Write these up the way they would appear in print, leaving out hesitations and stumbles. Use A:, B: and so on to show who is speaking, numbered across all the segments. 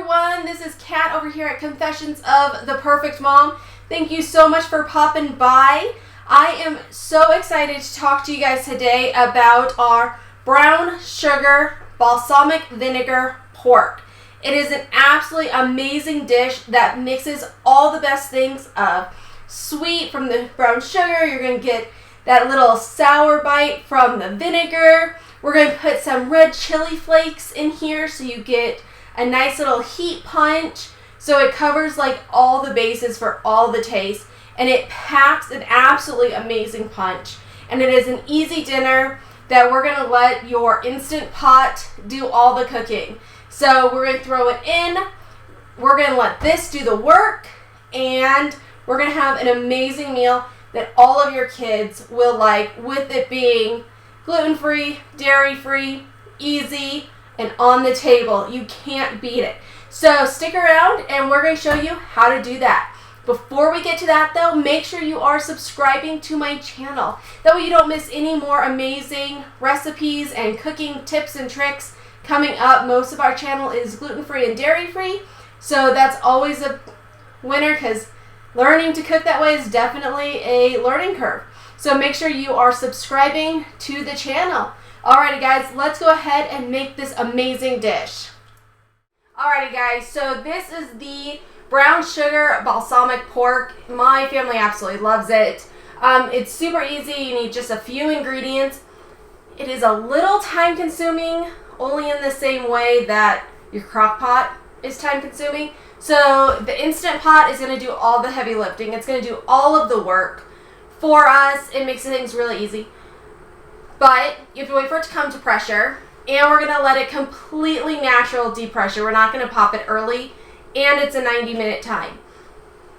A: everyone, this is Kat over here at Confessions of the Perfect Mom. Thank you so much for popping by. I am so excited to talk to you guys today about our brown sugar balsamic vinegar pork. It is an absolutely amazing dish that mixes all the best things of sweet from the brown sugar. You're going to get that little sour bite from the vinegar. We're going to put some red chili flakes in here so you get a nice little heat punch. So it covers like all the bases for all the taste. And it packs an absolutely amazing punch. And it is an easy dinner that we're going to let your Instant Pot do all the cooking. So we're going to throw it in. We're going to let this do the work. And we're going to have an amazing meal that all of your kids will like, with it being gluten-free, dairy-free, easy, and on the table. You can't beat it. So stick around and we're going to show you how to do that. Before we get to that though, make sure you are subscribing to my channel. That way you don't miss any more amazing recipes and cooking tips and tricks coming up. Most of our channel is gluten-free and dairy-free. So that's always a winner because learning to cook that way is definitely a learning curve. So make sure you are subscribing to the channel. Alrighty guys, let's go ahead and make this amazing dish. Alrighty guys, so this is the brown sugar balsamic pork. My family absolutely loves it. It's super easy. You need just a few ingredients. It is a little time consuming, only in the same way that your crock pot is time consuming. So the Instant Pot is going to do all the heavy lifting. It's going to do all of the work for us. It makes things really easy. But you have to wait for it to come to pressure. And we're going to let it completely natural depressure. We're not going to pop it early. And it's a 90-minute time.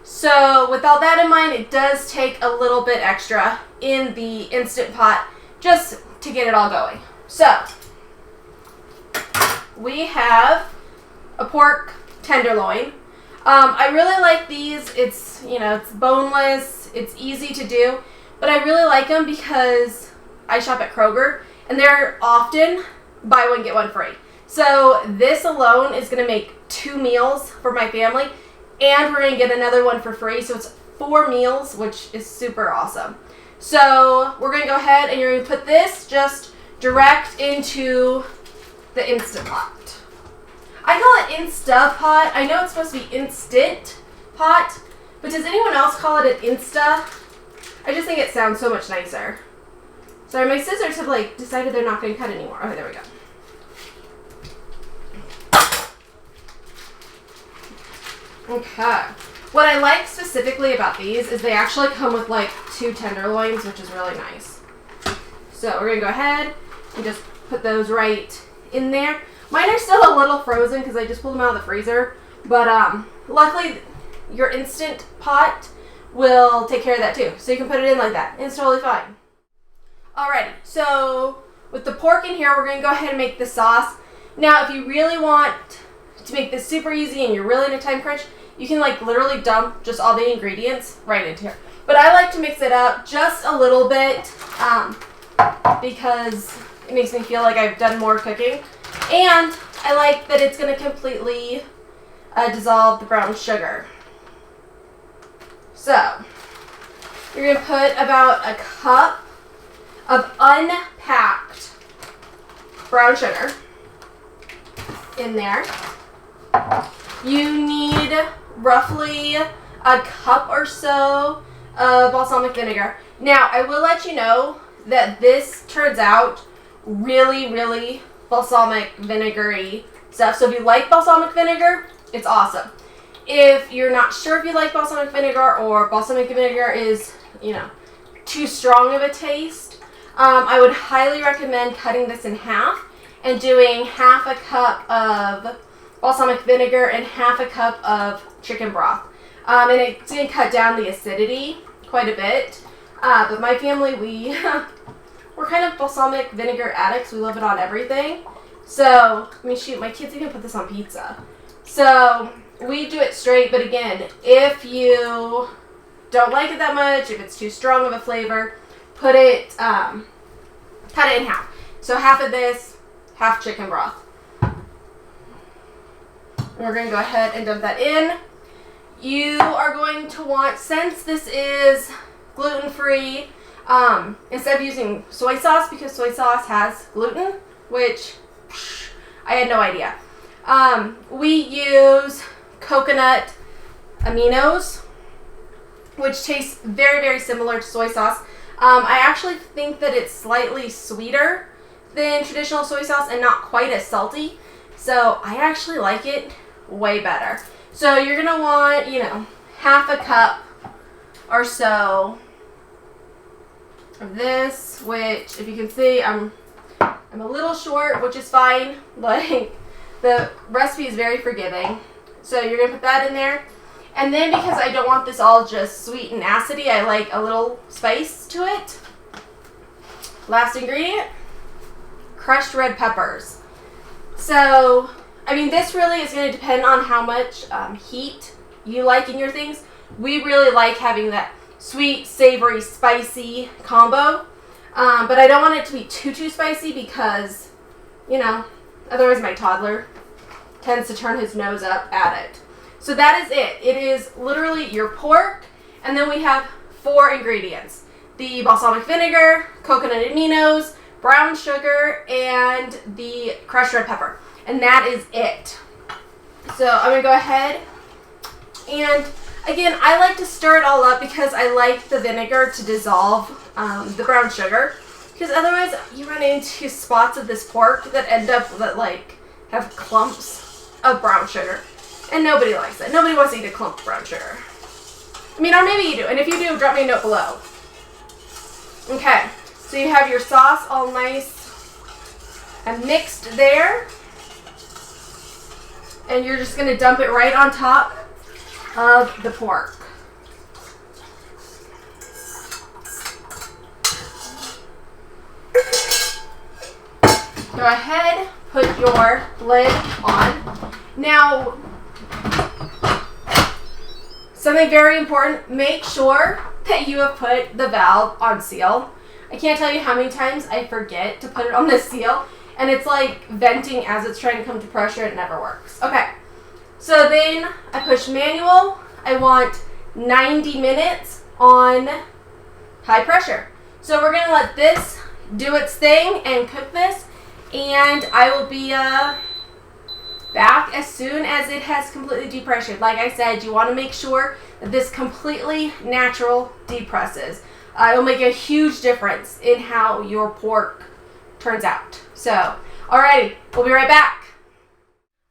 A: So with all that in mind, it does take a little bit extra in the Instant Pot just to get it all going. So we have a pork tenderloin. I really like these. It's, it's boneless. It's easy to do. But I really like them because I shop at Kroger. And they're often buy one, get one free. So this alone is going to make 2 meals for my family. And we're going to get another one for free. So it's 4 meals, which is super awesome. So we're going to go ahead and you're going to put this just direct into the Instant Pot. I call it Insta Pot. I know it's supposed to be Instant Pot. But does anyone else call it an Insta? I just think it sounds so much nicer. Sorry, my scissors have decided they're not going to cut anymore. Okay, there we go. Okay. What I like specifically about these is they actually come with 2 tenderloins, which is really nice. So we're going to go ahead and just put those right in there. Mine are still a little frozen because I just pulled them out of the freezer. But luckily, your Instant Pot will take care of that too. So you can put it in like that. It's totally fine. Alrighty, so with the pork in here, we're going to go ahead and make the sauce. Now, if you really want to make this super easy and you're really in a time crunch, you can literally dump just all the ingredients right into here. But I like to mix it up just a little bit because it makes me feel like I've done more cooking. And I like that it's going to completely dissolve the brown sugar. So, you're going to put about a cup of unpacked brown sugar in there. You need roughly a cup or so of balsamic vinegar. Now, I will let you know that this turns out really, really balsamic vinegary stuff. So if you like balsamic vinegar, it's awesome. If you're not sure if you like balsamic vinegar or balsamic vinegar is, too strong of a taste, I would highly recommend cutting this in half and doing half a cup of balsamic vinegar and half a cup of chicken broth. And it's going to cut down the acidity quite a bit. But my family, we're kind of balsamic vinegar addicts. We love it on everything. So, shoot, my kids even put this on pizza. So, we do it straight. But again, if you don't like it that much, if it's too strong of a flavor, cut it in half. So half of this, half chicken broth. We're going to go ahead and dump that in. You are going to want, since this is gluten-free, instead of using soy sauce, because soy sauce has gluten, which I had no idea. We use coconut Aminos, which tastes very, very similar to soy sauce. I actually think that it's slightly sweeter than traditional soy sauce and not quite as salty. So I actually like it way better. So you're going to want, you know, half a cup or so of this, which if you can see, I'm a little short, which is fine. Like, the recipe is very forgiving. So you're going to put that in there. And then because I don't want this all just sweet and acidy, I like a little spice to it. Last ingredient, crushed red peppers. So, I mean, this really is going to depend on how much heat you like in your things. We really like having that sweet, savory, spicy combo. But I don't want it to be too spicy because, you know, otherwise my toddler tends to turn his nose up at it. So that is it. It is literally your pork, and then we have 4 ingredients. The balsamic vinegar, coconut aminos, brown sugar, and the crushed red pepper. And that is it. So I'm going to go ahead, and again, I like to stir it all up because I like the vinegar to dissolve the brown sugar. Because otherwise you run into spots of this pork that end up that like have clumps of brown sugar. And nobody likes that. Nobody wants to eat a clump of brown sugar. I mean, or maybe you do. And if you do, drop me a note below. Okay. So you have your sauce all nice and mixed there. And you're just going to dump it right on top of the pork. Go ahead, put your lid on. Now, something very important, make sure that you have put the valve on seal. I can't tell you how many times I forget to put it on the seal, and it's like venting as it's trying to come to pressure. It never works. Okay, so then I push manual. I want 90 minutes on high pressure. So we're going to let this do its thing and cook this, and I will be back as soon as it has completely depressured. Like I said, you want to make sure that this completely natural depresses. It will make a huge difference in how your pork turns out. So, alrighty, we'll be right back.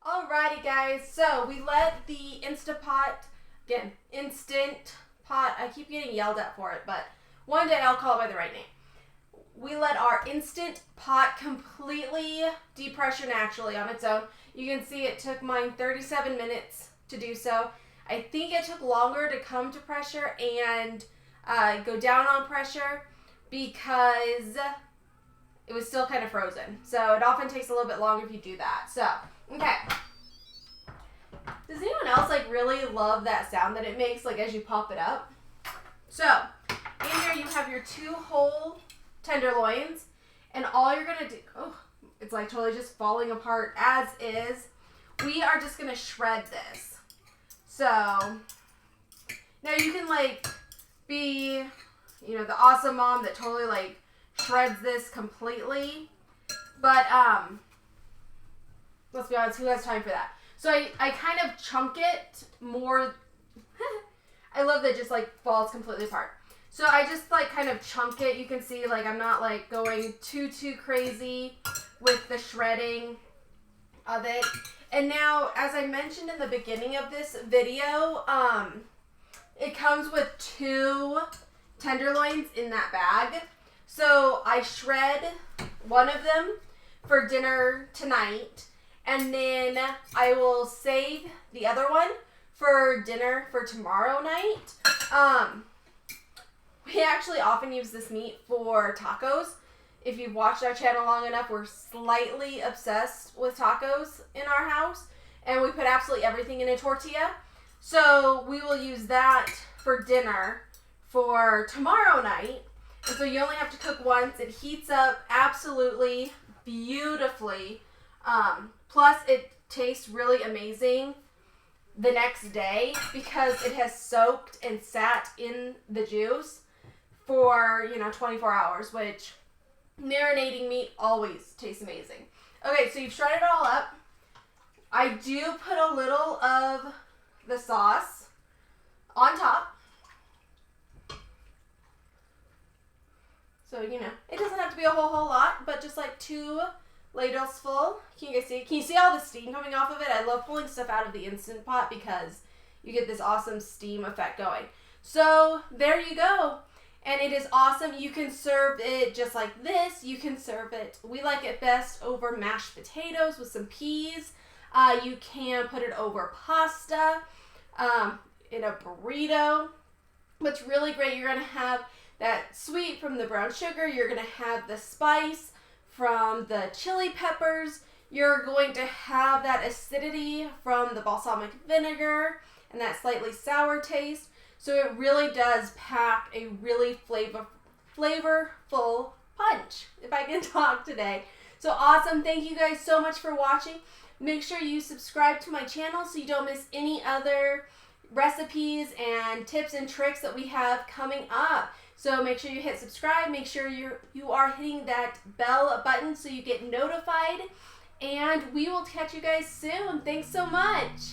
A: Alrighty guys, so we let the Instant Pot, I keep getting yelled at for it, but one day I'll call it by the right name. We let our Instant Pot completely depressure naturally on its own. You can see it took mine 37 minutes to do so. I think it took longer to come to pressure and go down on pressure because it was still kind of frozen. So it often takes a little bit longer if you do that. So, okay. Does anyone else like really love that sound that it makes like as you pop it up? So, in here you have your 2 whole tenderloins, and all you're going to do, it's like totally just falling apart as is. We are just going to shred this. So, now you can like be, you know, the awesome mom that totally like shreds this completely. But, let's be honest, who has time for that? So I kind of chunk it more. I love that it just like falls completely apart. So I just like kind of chunk it. You can see like I'm not like going too crazy with the shredding of it. And now, as I mentioned in the beginning of this video, it comes with 2 tenderloins in that bag. So I shred one of them for dinner tonight, and then I will save the other one for dinner for tomorrow night. We actually often use this meat for tacos. If you've watched our channel long enough, we're slightly obsessed with tacos in our house, and we put absolutely everything in a tortilla. So we will use that for dinner for tomorrow night. And so you only have to cook once. It heats up absolutely beautifully. Plus, it taste really amazing the next day because it has soaked and sat in the juice for, 24 hours, which marinating meat always tastes amazing. Okay, so you've shredded it all up. I do put a little of the sauce on top. So, it doesn't have to be a whole lot, but just like 2 ladles full. Can you guys see? Can you see all the steam coming off of it? I love pulling stuff out of the Instant Pot because you get this awesome steam effect going. So, there you go. And it is awesome. You can serve it just like this. You can serve it, we like it best over mashed potatoes with some peas. You can put it over pasta, in a burrito. What's really great, you're going to have that sweet from the brown sugar. You're going to have the spice from the chili peppers. You're going to have that acidity from the balsamic vinegar and that slightly sour taste. So it really does pack a really flavorful punch, if I can talk today. So awesome. Thank you guys so much for watching. Make sure you subscribe to my channel so you don't miss any other recipes and tips and tricks that we have coming up. So make sure you hit subscribe. Make sure you are hitting that bell button so you get notified. And we will catch you guys soon. Thanks so much.